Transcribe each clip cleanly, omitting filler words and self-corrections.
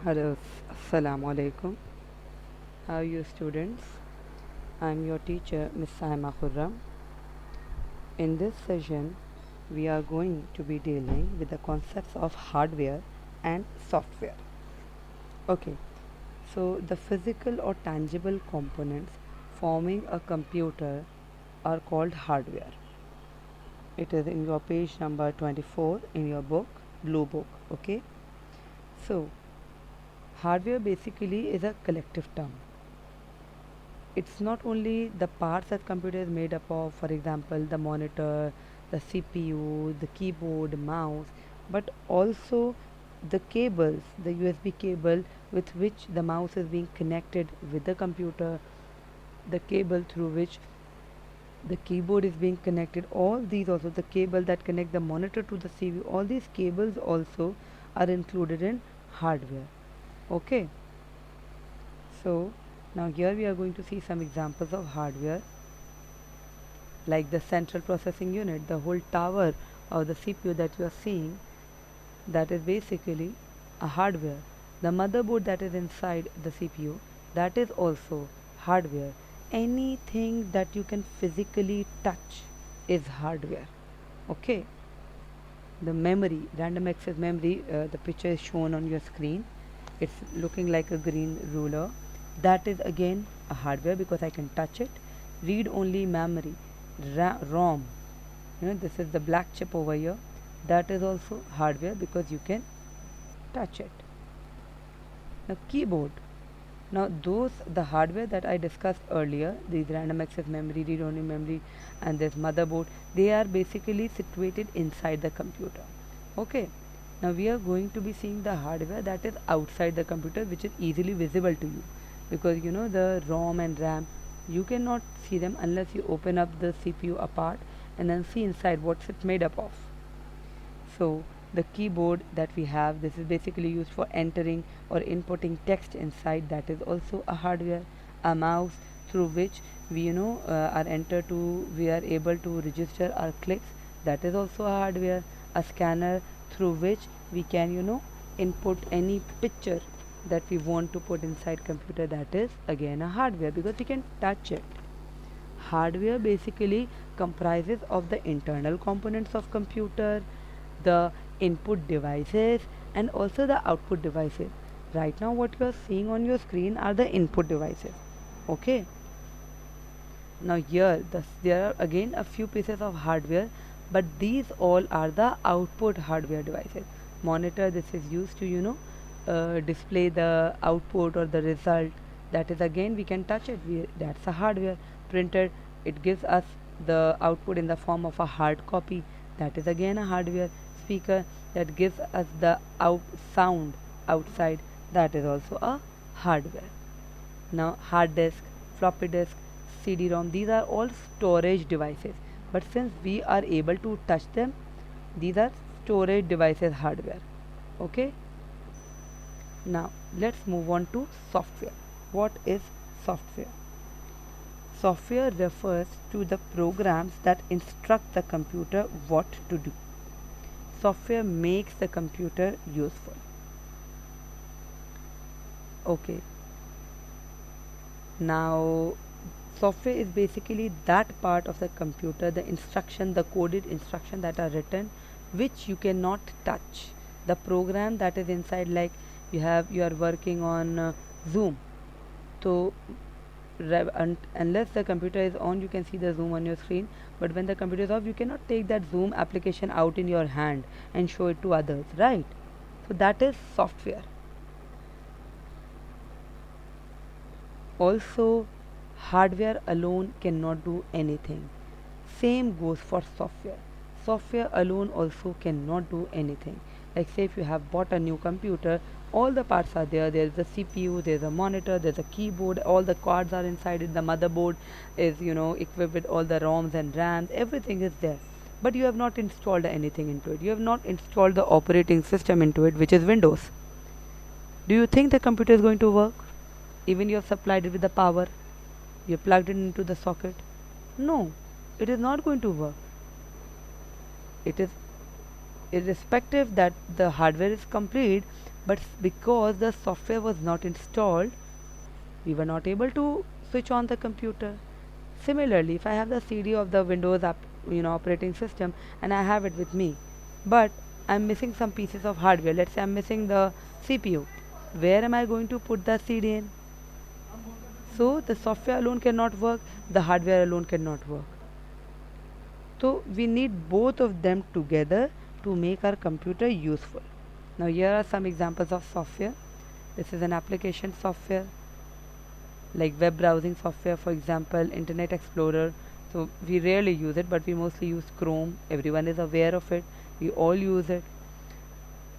Hello, Assalamu alaikum. How are you, students? I'm your teacher, Miss Saima Khurram. In this session, we are going to be dealing with the concepts of hardware and software. Okay, so the physical or tangible components forming a computer are called hardware. It is in your page number 24 in your book, Blue Book. Okay, so hardware basically is a collective term. It's not only the parts that computer is made up of, for example the monitor, the CPU, the keyboard, mouse, but also the cables, the USB cable with which the mouse is being connected with the computer, the cable through which the keyboard is being connected, all these, also the cable that connect the monitor to the CPU, all these cables also are included in hardware. Okay, so now here we are going to see some examples of hardware, like the central processing unit, the whole tower or the CPU that you are seeing, that is basically a hardware. The motherboard that is inside the CPU, that is also hardware. Anything that you can physically touch is hardware. Okay, the memory, random access memory, the picture is shown on your screen. It's looking like a green ruler. That is again a hardware because I can touch it. Read only memory, ROM, this is the black chip over here, that is also hardware because you can touch it. Now keyboard, now those, the hardware that I discussed earlier, these random access memory, read only memory, and this motherboard, they are basically situated inside the computer. Okay, now we are going to be seeing the hardware that is outside the computer, which is easily visible to you, because the ROM and RAM, you cannot see them unless you open up the CPU apart and then see inside what's it made up of. So the keyboard that we have, this is basically used for entering or inputting text inside, that is also a hardware. A mouse through which we are enter to we are able to register our clicks, that is also a hardware. A scanner through which we can input any picture that we want to put inside computer, that is again a hardware because we can touch it. Hardware basically comprises of the internal components of computer, the input devices, and also the output devices. Right now what you are seeing on your screen are the input devices. Okay, now here there are again a few pieces of hardware, but these all are the output hardware devices. Monitor, this is used to display the output or the result, that is again we can touch it, that's a hardware. Printer, it gives us the output in the form of a hard copy, that is again a hardware. Speaker, that gives us the sound outside, that is also a hardware. Now hard disk, floppy disk, CD-ROM, these are all storage devices, but since we are able to touch them, these are storage devices hardware. Okay, now let's move on to software. What is software? Software refers to the programs that instruct the computer what to do. Software makes the computer useful. Okay, now software is basically that part of the computer, the instruction, the coded instruction that are written, which you cannot touch. The program that is inside, like you are working on Zoom, so unless the computer is on, you can see the Zoom on your screen, but when the computer is off, you cannot take that Zoom application out in your hand and show it to others, right? So that is software. Also, hardware alone cannot do anything. Same goes for software. Software alone also cannot do anything. Like say if you have bought a new computer, all the parts are there. There's the CPU, there's a monitor, there's a keyboard, all the cards are inside it. The motherboard is equipped with all the ROMs and RAMs. Everything is there. But you have not installed anything into it. You have not installed the operating system into it, which is Windows. Do you think the computer is going to work? Even you have supplied it with the power, you plugged it into the socket. No, it is not going to work. It is irrespective that the hardware is complete, but because the software was not installed, we were not able to switch on the computer. Similarly, if I have the CD of the Windows app, operating system, and I have it with me, but I'm missing some pieces of hardware. Let's say I'm missing the CPU. Where am I going to put the CD in? So the software alone cannot work, the hardware alone cannot work. So we need both of them together to make our computer useful. Now here are some examples of software. This is an application software like web browsing software, for example Internet Explorer. So we rarely use it, but we mostly use Chrome. Everyone is aware of it, we all use it.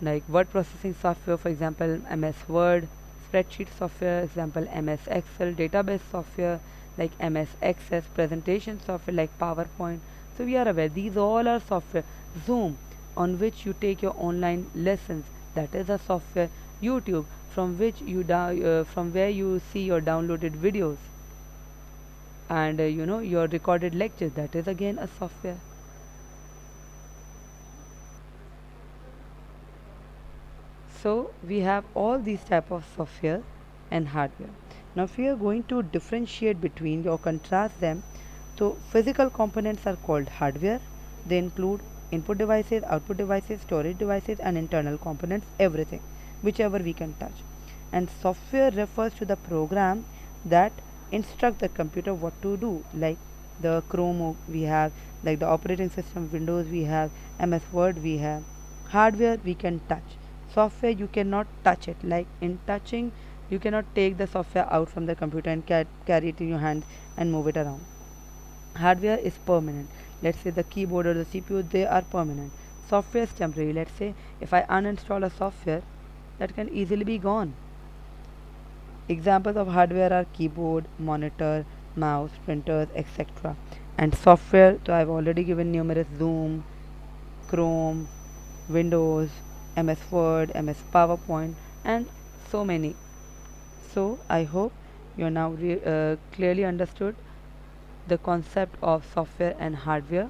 Like word processing software, for example MS Word. Spreadsheet software, example MS Excel. Database software like MS Access. Presentation software like PowerPoint. So we are aware these all are software. Zoom, on which you take your online lessons, that is a software. YouTube, from which from where you see your downloaded videos, and your recorded lectures, that is again a software. So we have all these type of software and hardware. Now if we are going to differentiate between or contrast them, so physical components are called hardware. They include input devices, output devices, storage devices, and internal components, everything, whichever we can touch. And software refers to the program that instruct the computer what to do, like the Chrome we have, like the operating system Windows we have, MS Word we have. Hardware we can touch, software you cannot touch it. Like in touching, you cannot take the software out from the computer and carry it in your hand and move it around. Hardware is permanent. Let's say the keyboard or the CPU, they are permanent. Software is temporary. Let's say if I uninstall a software, that can easily be gone. Examples of hardware are keyboard, monitor, mouse, printers, etc. And software, so I've already given numerous: Zoom, Chrome, Windows, MS Word, MS PowerPoint, and so many. So I hope you are now clearly understood the concept of software and hardware.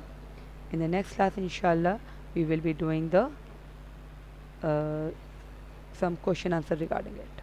In the next class, inshallah, we will be doing the some question answer regarding it.